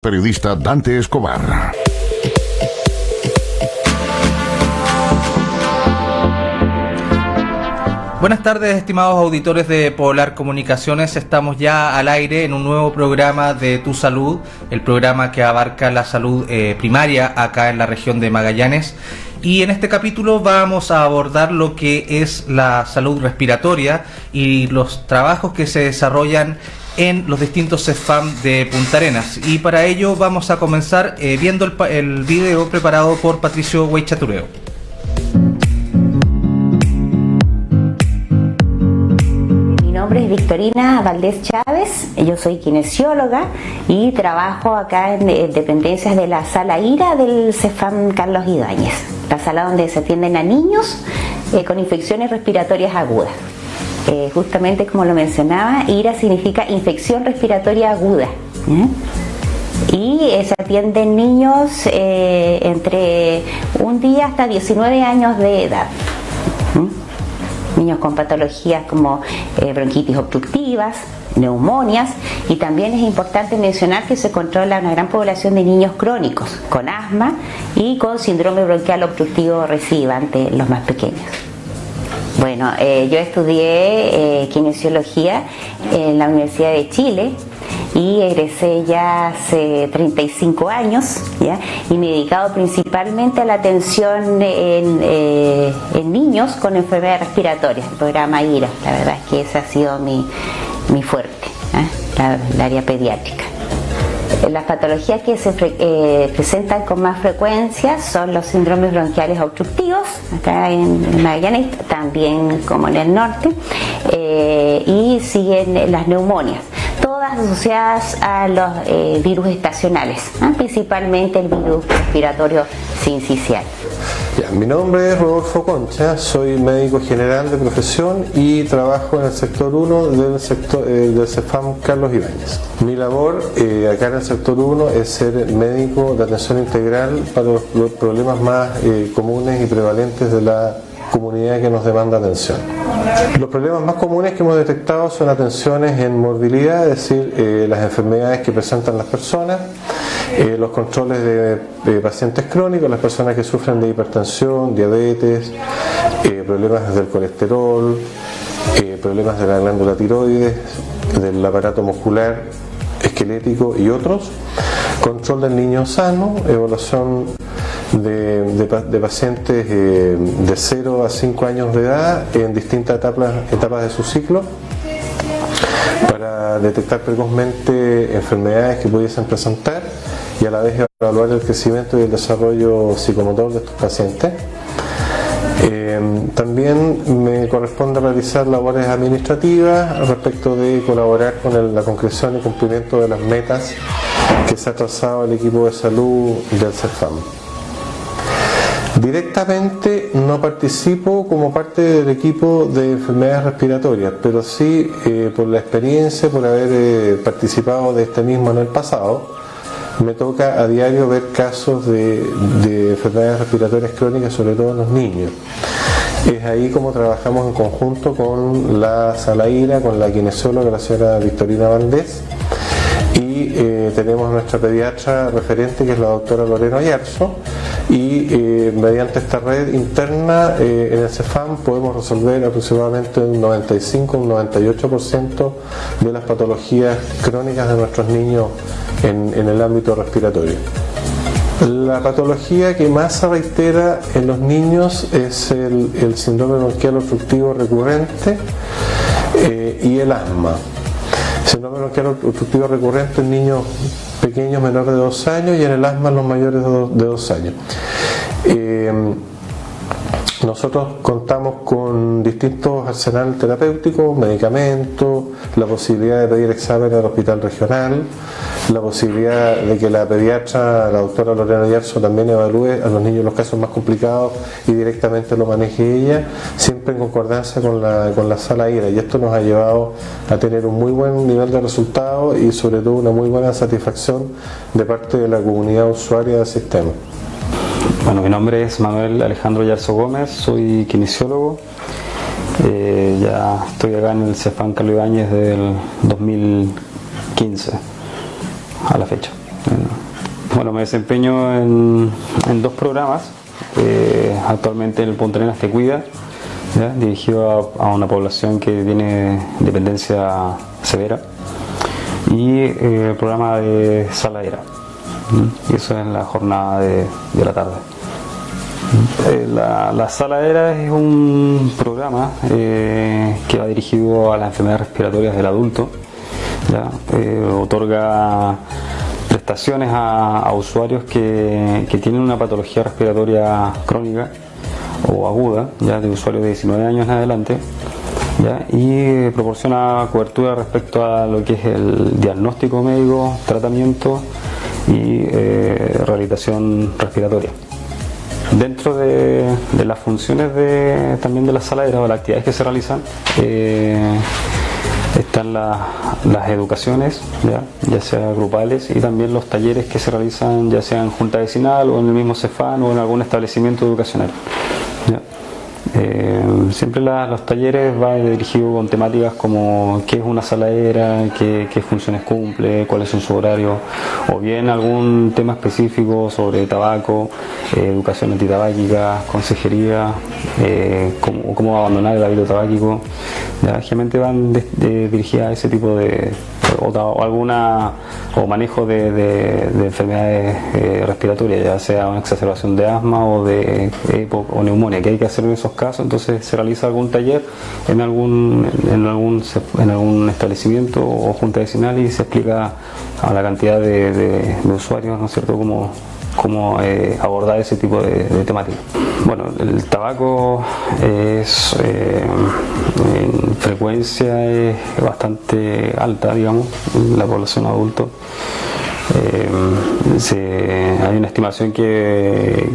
Periodista Dante Escobar. Buenas tardes, estimados auditores de Polar Comunicaciones. Estamos ya al aire en un nuevo programa de Tu Salud, el programa que abarca la salud primaria acá en la región de Magallanes. Y en este capítulo vamos a abordar lo que es la salud respiratoria y los trabajos que se desarrollan en los distintos CEFAM de Punta Arenas. Y para ello vamos a comenzar viendo el video preparado por Patricio Huaychatureo. Mi nombre es Victorina Valdés Chávez, yo soy kinesióloga y trabajo acá en dependencias de la sala IRA del CEFAM Carlos Ibáñez, la sala donde se atienden a niños con infecciones respiratorias agudas. Justamente como lo mencionaba, IRA significa infección respiratoria aguda. Y se atienden niños entre un día hasta 19 años de edad. Niños con patologías como bronquitis obstructivas, neumonias, y también es importante mencionar que se controla una gran población de niños crónicos con asma y con síndrome bronquial obstructivo recidivante, los más pequeños. Bueno, yo estudié kinesiología en la Universidad de Chile y egresé ya hace 35 años, ¿ya? Y me he dedicado principalmente a la atención en niños con enfermedades respiratorias, el programa IRA. La verdad es que ese ha sido mi fuerte, el área pediátrica. Las patologías que se presentan con más frecuencia son los síndromes bronquiales obstructivos, acá en Magallanes, también como en el norte, y siguen las neumonias, todas asociadas a los virus estacionales, principalmente el virus respiratorio sincicial. Mi nombre es Rodolfo Concha, soy médico general de profesión y trabajo en el sector 1 del CEFAM Carlos Ibáñez. Mi labor acá en el sector 1 es ser médico de atención integral para los problemas más comunes y prevalentes de la comunidad que nos demanda atención. Los problemas más comunes que hemos detectado son atenciones en morbilidad, es decir, las enfermedades que presentan las personas, los controles de pacientes crónicos, las personas que sufren de hipertensión, diabetes, problemas del colesterol, problemas de la glándula tiroides, del aparato muscular, esquelético y otros, control del niño sano, evaluación de pacientes de 0 a 5 años de edad en distintas etapas de su ciclo para detectar precozmente enfermedades que pudiesen presentar y a la vez evaluar el crecimiento y el desarrollo psicomotor de estos pacientes. También me corresponde realizar labores administrativas respecto de colaborar con la concreción y cumplimiento de las metas que se ha trazado el equipo de salud del CEFAM. Directamente no participo como parte del equipo de enfermedades respiratorias, pero sí por la experiencia, por haber participado de este mismo en el pasado, me toca a diario ver casos de enfermedades respiratorias crónicas, sobre todo en los niños. Es ahí como trabajamos en conjunto con la sala IRA, con la kinesióloga, la señora Victorina Valdés, y tenemos nuestra pediatra referente, que es la doctora Lorena Ayarzo, y mediante esta red interna en el CEFAM podemos resolver aproximadamente un 95, un 98% de las patologías crónicas de nuestros niños en el ámbito respiratorio. La patología que más se reitera en los niños es el síndrome bronquial obstructivo recurrente y el asma. Síndrome bronquial obstructivo recurrente en niños pequeños menores de 2 años y en el asma en los mayores de 2 años. Nosotros contamos con distintos arsenales terapéuticos, medicamentos, la posibilidad de pedir exámenes al hospital regional, la posibilidad de que la pediatra, la doctora Lorena Ayarzo, también evalúe a los niños los casos más complicados y directamente lo maneje ella, siempre en concordancia con la sala IRA, y esto nos ha llevado a tener un muy buen nivel de resultados y sobre todo una muy buena satisfacción de parte de la comunidad usuaria del sistema. Bueno, mi nombre es Manuel Alejandro Yarzo Gómez, soy kinesiólogo. Ya estoy acá en el CEFAM Carlos Ibáñez del 2015 a la fecha. Bueno, me desempeño en dos programas. Actualmente el Punta Arenas Te Cuida, ¿ya? Dirigido a una población que tiene dependencia severa, y el programa de Saladera, y eso es la jornada de la tarde. La Saladera es un programa que va dirigido a las enfermedades respiratorias del adulto, ¿ya? Otorga prestaciones a usuarios que tienen una patología respiratoria crónica o aguda, ya de usuarios de 19 años en adelante, ¿ya? Y proporciona cobertura respecto a lo que es el diagnóstico médico, tratamiento y rehabilitación respiratoria. Dentro de las funciones también de la Saladera o las actividades que se realizan, están las educaciones, ya sea grupales, y también los talleres que se realizan ya sea en junta vecinal o en el mismo Cefam o en algún establecimiento educacional, ¿ya? Siempre los talleres van dirigidos con temáticas como qué es una saladera, qué funciones cumple, cuáles son sus horarios, o bien algún tema específico sobre tabaco, educación antitabáquica, consejería, cómo abandonar el hábito tabáquico. Ya, generalmente van dirigidas a ese tipo de o manejo de enfermedades respiratorias, ya sea una exacerbación de asma o de EPOC o neumonía, que hay que hacer en esos casos. Entonces se realiza algún taller en algún establecimiento o junta vecinal y se explica a la cantidad de usuarios, ¿no es cierto?, cómo abordar ese tipo de temática. Bueno, el tabaco es en frecuencia es bastante alta, digamos, en la población adulta. Hay una estimación que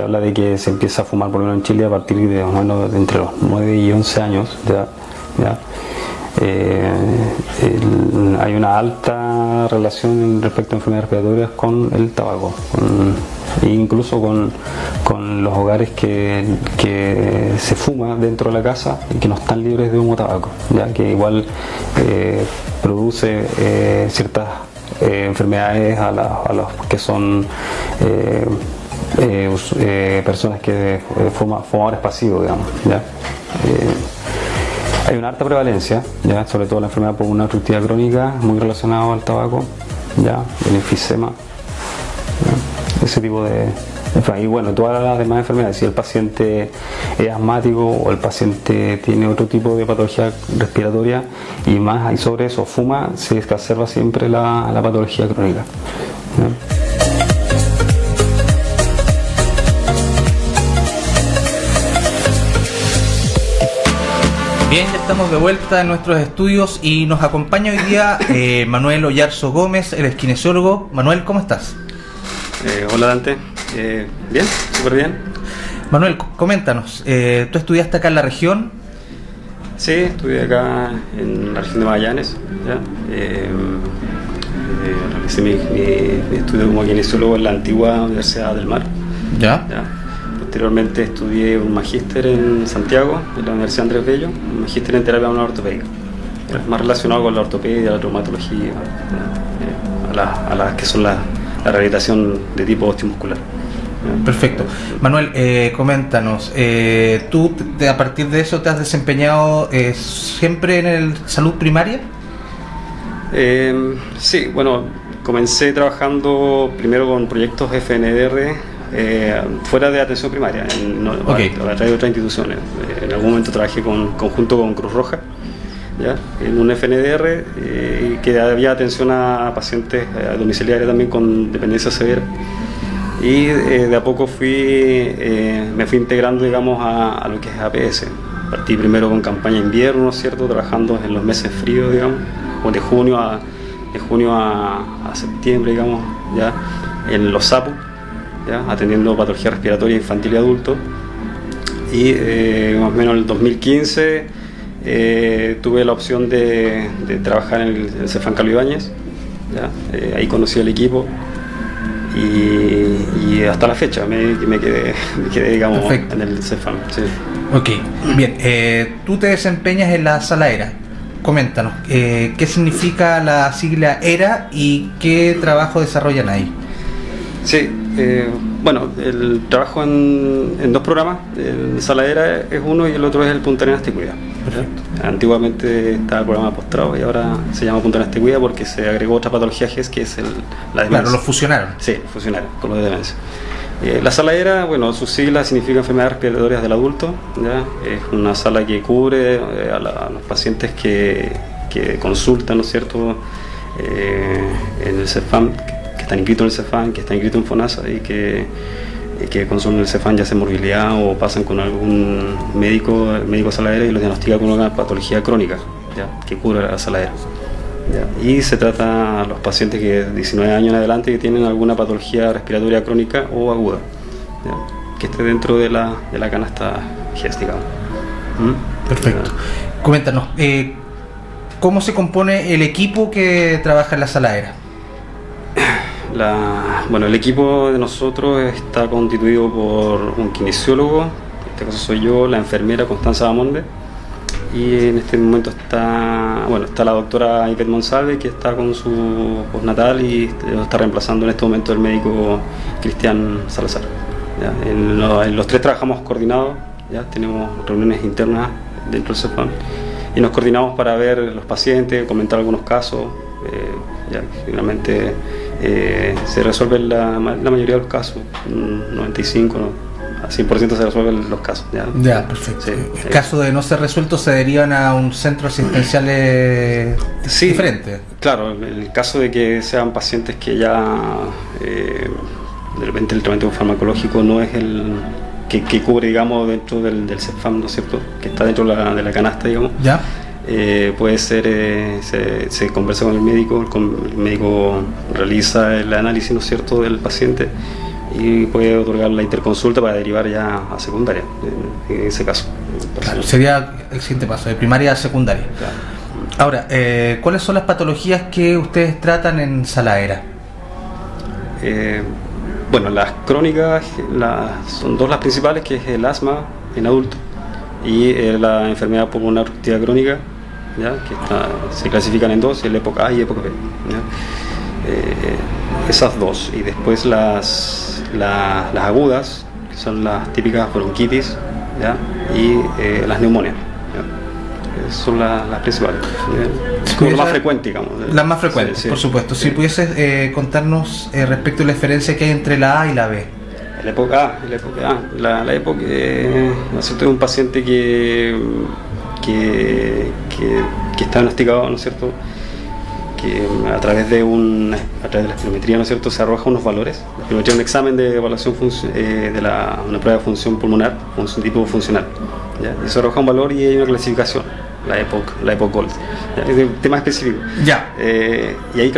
habla de que se empieza a fumar, por lo menos en Chile, a partir de más o menos entre los 9 y 11 años. ¿Ya? Hay una alta relación respecto a enfermedades respiratorias con el tabaco, incluso con los hogares que se fuma dentro de la casa y que no están libres de humo tabaco, ya que igual produce ciertas enfermedades a los que son personas que fumadores pasivos, digamos, ¿ya? Hay una alta prevalencia, ¿ya?, sobre todo la enfermedad pulmonar obstructiva crónica, muy relacionada al tabaco, ¿ya?, el enfisema, ¿ya?, ese tipo de enfermedades. Y bueno, todas las demás enfermedades, si el paciente es asmático o el paciente tiene otro tipo de patología respiratoria y sobre eso fuma, se exacerba siempre la patología crónica, ¿ya? Bien, ya estamos de vuelta en nuestros estudios y nos acompaña hoy día Manuel Oyarzo Gómez, el kinesiólogo. Manuel, ¿cómo estás? Hola Dante, bien, súper bien. Manuel, coméntanos, ¿tú estudiaste acá en la región? Sí, estudié acá en la región de Magallanes, ¿ya? Realicé mi estudio como kinesiólogo en la antigua Universidad del Mar. ¿Ya? ¿Ya? Posteriormente estudié un magíster en Santiago, en la Universidad Andrés Bello, un magíster en terapia manual ortopédica, más relacionado con la ortopedia, la traumatología, a las que son la rehabilitación de tipo osteomuscular. Perfecto. Manuel, coméntanos, ¿tú a partir de eso te has desempeñado siempre en el salud primaria? Sí, bueno, comencé trabajando primero con proyectos FNDR fuera de atención primaria, a través de otras instituciones. En algún momento trabajé conjunto con Cruz Roja, ¿ya?, en un FNDR que había atención a pacientes domiciliarios también con dependencia severa. Y de a poco me fui integrando, digamos, a lo que es APS. Partí primero con campaña invierno, ¿no es cierto?, trabajando en los meses fríos, digamos, o de junio a septiembre, digamos, ya en los SAPU, ¿ya?, atendiendo patología respiratoria infantil y adulto. Y más o menos en el 2015 tuve la opción de trabajar en el Cefam Carlos Ibáñez, ¿ya? Ahí conocí el equipo y hasta la fecha me quedé digamos, perfecto, en el Cefam. Sí. Ok, bien, tú te desempeñas en la Saladera. coméntanos, ¿qué significa la sigla ERA y qué trabajo desarrollan ahí? Sí, bueno, el trabajo en dos programas, el Sala ERA es uno y el otro es el Punta Arenas Te Cuida. Antiguamente estaba el programa postrado y ahora se llama Punta Arenas Te Cuida porque se agregó otra patología GES que es la demencia. Claro, lo fusionaron. Sí, fusionaron con lo de demencia. La sala ERA, bueno, su sigla significa enfermedades respiratorias del adulto, ¿ya? Es una sala que cubre a los pacientes que consultan, ¿no es cierto?, en el CEFAM, que están inscritos en el CEFAM, que están inscritos en FONASA y que consumen el CEFAM, ya sea morbilidad o pasan con algún médico sala ERA y los diagnostica con una patología crónica, ¿ya?, que cubre la sala ERA. ¿Ya? Y se trata a los pacientes que de 19 años en adelante que tienen alguna patología respiratoria crónica o aguda, ¿ya?, que esté dentro de la canasta GES, digamos. Perfecto. Coméntanos, ¿cómo se compone el equipo que trabaja en la sala ERA? Bueno, el equipo de nosotros está constituido por un kinesiólogo, en este caso soy yo, la enfermera Constanza Bamonde, y en este momento está la doctora Ivette Monsalve, que está con su postnatal y lo está reemplazando en este momento el médico Cristian Salazar. ¿Ya? En los tres trabajamos coordinados, ya tenemos reuniones internas dentro del CEFAM y nos coordinamos para ver los pacientes, comentar algunos casos. Ya finalmente se resuelven la mayoría de los casos, 95, a 100% se resuelven los casos. Ya, perfecto. Sí, en caso de no ser resuelto, se derivan a un centro asistencial diferente. Claro, en el caso de que sean pacientes que ya de repente el tratamiento farmacológico no es el que cubre, digamos, dentro del CEFAM, ¿no es cierto?, que está dentro de la canasta, digamos. Ya. Puede ser, se conversa con el médico realiza el análisis, ¿no es cierto?, del paciente y puede otorgar la interconsulta para derivar ya a secundaria, en ese caso. Claro, sería el siguiente paso, de primaria a secundaria. Claro. Ahora, ¿cuáles son las patologías que ustedes tratan en sala ERA? Bueno, las crónicas son dos las principales, que es el asma en adultos y la enfermedad pulmonar obstructiva crónica, ¿ya?, que se clasifican en dos, el EPOC A y EPOC B, ¿ya? Esas dos, y después las agudas, que son las típicas bronquitis, ¿ya?, y las neumonias, ¿ya? Son las principales, ¿ya? Como lo más frecuente, digamos. Las más frecuentes, sí, por supuesto. Si pudieses contarnos respecto a la diferencia que hay entre la A y la B. La EPOC A, la EPOC, ¿no es cierto?, es un paciente que está diagnosticado, ¿no es cierto?, que a través de la espirometría, ¿no es cierto?, se arroja unos valores. La espirometría es un examen de evaluación de una prueba de función pulmonar, un tipo funcional, ¿ya? Y se arroja un valor y hay una clasificación, la EPOC Gold, ¿ya? Es un tema específico. Ya. Y ahí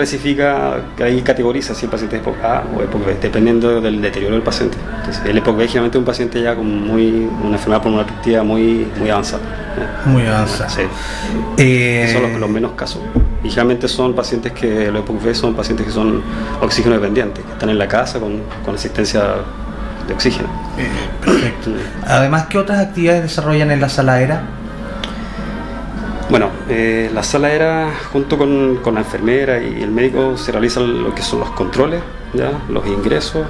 ahí categoriza si el paciente es EPOC A o EPOC B, dependiendo del deterioro del paciente. Entonces, el EPOC B es generalmente un paciente ya con una enfermedad pulmonar obstructiva muy avanzada. Muy avanzada. Sí. Son los menos casos. Y generalmente son pacientes que los EPOC B son pacientes que son oxígeno dependientes, que están en la casa con asistencia de oxígeno. Perfecto. Además, ¿qué otras actividades desarrollan en la sala ERA? Bueno, la sala ERA, junto con la enfermera y el médico, se realizan lo que son los controles, ¿ya?, los ingresos,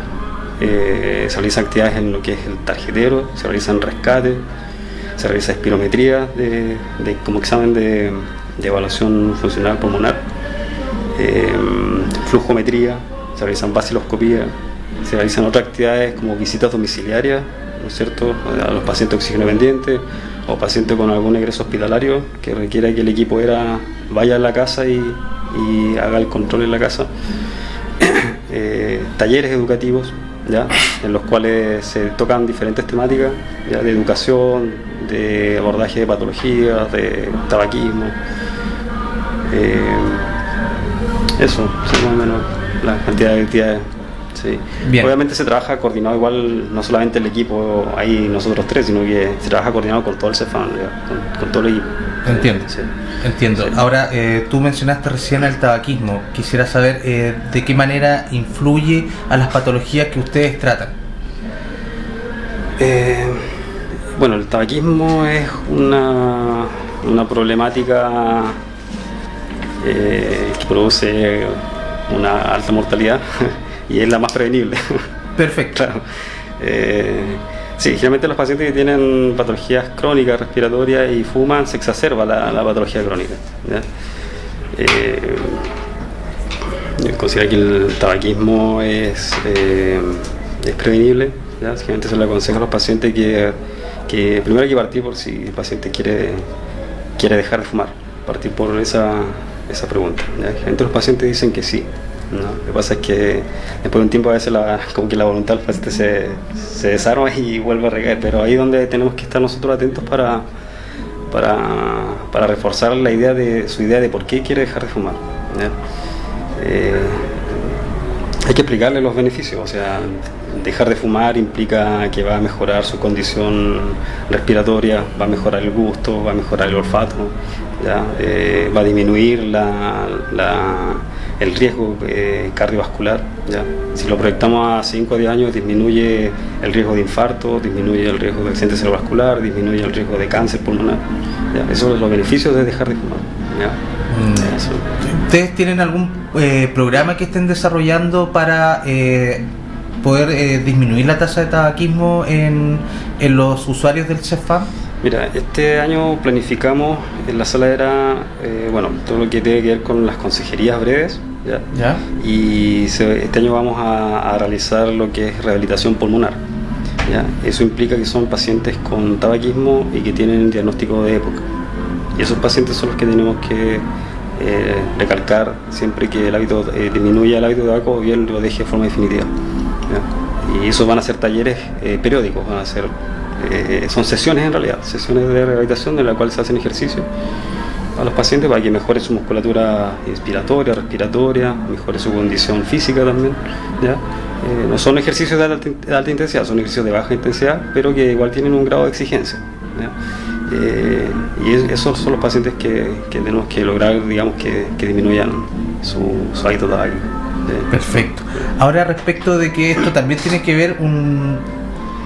se realizan actividades en lo que es el tarjetero, se realizan rescates, se realiza espirometría como examen de evaluación funcional pulmonar, flujometría, se realizan vaciloscopía, se realizan otras actividades como visitas domiciliarias, ¿no es cierto?, a los pacientes oxígeno dependientes o pacientes con algún egreso hospitalario que requiera que el equipo ERA vaya a la casa y haga el control en la casa. Talleres educativos, ¿ya?, en los cuales se tocan diferentes temáticas, ¿ya?, de educación, de abordaje de patologías, de tabaquismo. Eso, más o menos la cantidad de actividades. Sí. Obviamente se trabaja coordinado igual, no solamente el equipo ahí nosotros tres, sino que se trabaja coordinado con todo el CEFAM, con todo el equipo. Entiendo. Sí. Entiendo. Sí. Ahora, tú mencionaste recién el tabaquismo. Quisiera saber de qué manera influye a las patologías que ustedes tratan. Bueno, el tabaquismo es una problemática que produce una alta mortalidad y es la más prevenible. Perfecto. Claro. Sí, generalmente los pacientes que tienen patologías crónicas respiratorias y fuman se exacerba la patología crónica, ¿ya? Yo considero que el tabaquismo es prevenible, ¿ya? Generalmente se le aconseja a los pacientes que primero hay que partir por si el paciente quiere dejar de fumar, partir por esa pregunta, ¿ya? Generalmente los pacientes dicen que sí, ¿no? Lo que pasa es que después de un tiempo a veces como que la voluntad del paciente se desarma y vuelve a recaer, pero ahí es donde tenemos que estar nosotros atentos para reforzar su idea de por qué quiere dejar de fumar, ¿ya? Hay que explicarle los beneficios, o sea, dejar de fumar implica que va a mejorar su condición respiratoria, va a mejorar el gusto, va a mejorar el olfato, ¿ya? Va a disminuir el riesgo cardiovascular, ¿ya? Si lo proyectamos a 5 o 10 años, disminuye el riesgo de infarto, disminuye el riesgo de accidente cerebrovascular, disminuye el riesgo de cáncer pulmonar, ¿ya? Esos son los beneficios de dejar de fumar, ¿ya? Eso. ¿Ustedes tienen algún programa que estén desarrollando para poder disminuir la tasa de tabaquismo en los usuarios del CEFAM? Mira, este año planificamos en la saladera, todo lo que tiene que ver con las consejerías breves, ¿ya? ¿Ya? Y este año vamos a realizar lo que es rehabilitación pulmonar, ¿ya? Eso implica que son pacientes con tabaquismo y que tienen diagnóstico de época. Y esos pacientes son los que tenemos que recalcar siempre que el hábito disminuya el hábito de tabaco o bien lo deje de forma definitiva, ¿ya? Y esos van a ser talleres periódicos, van a ser son sesiones en realidad, sesiones de rehabilitación en la cual se hacen ejercicios a los pacientes para que mejore su musculatura inspiratoria, respiratoria, mejore su condición física también, ¿ya? No son ejercicios de alta intensidad, son ejercicios de baja intensidad, pero que igual tienen un grado de exigencia, ¿ya? Y esos son los pacientes que tenemos que lograr, digamos, que disminuyan su hábito tabáquico. Perfecto. Ahora, respecto de que esto también tiene que ver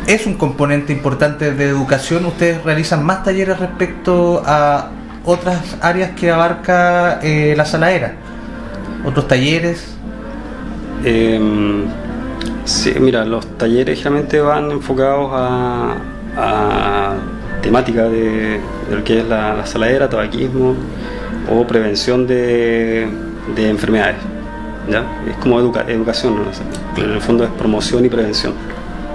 es un componente importante de educación, ¿ustedes realizan más talleres respecto a otras áreas que abarca la saladera? ¿Otros talleres? Sí, mira, los talleres generalmente van enfocados a temática de lo que es la saladera, tabaquismo o prevención de enfermedades, ¿ya? Es como educación, ¿no? En el fondo es promoción y prevención,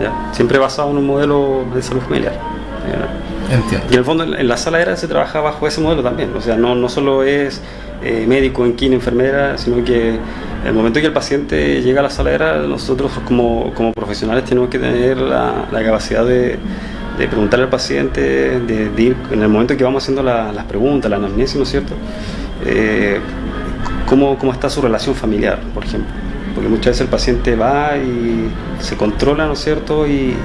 ¿ya? Siempre basado en un modelo de salud familiar, ¿ya? Entiendo. Y en el fondo en la saladera se trabaja bajo ese modelo también, o sea, no solo es médico, enquina, enfermera, sino que en el momento que el paciente llega a la saladera, nosotros como profesionales tenemos que tener la capacidad de preguntarle al paciente, de ir en el momento que vamos haciendo las preguntas, la anamnesis, ¿no es cierto? ¿Cómo está su relación familiar, por ejemplo? Porque muchas veces el paciente va y se controla, ¿no es cierto? Y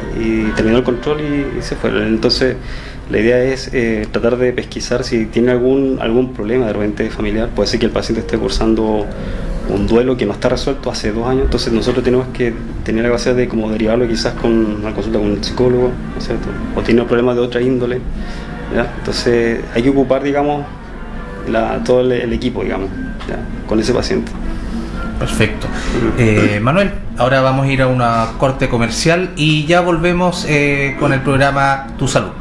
terminó el control y se fue. Entonces, la idea es tratar de pesquisar si tiene algún problema de repente familiar. Puede ser que el paciente esté cursando un duelo que no está resuelto hace 2 años, entonces nosotros tenemos que tener la capacidad de como derivarlo quizás con una consulta con un psicólogo, ¿no es cierto? O tiene problemas de otra índole, ¿ya? Entonces hay que ocupar, digamos, todo el equipo, digamos, ¿ya? Con ese paciente. Perfecto. Manuel, ahora vamos a ir a una corte comercial y ya volvemos con el programa Tu Salud.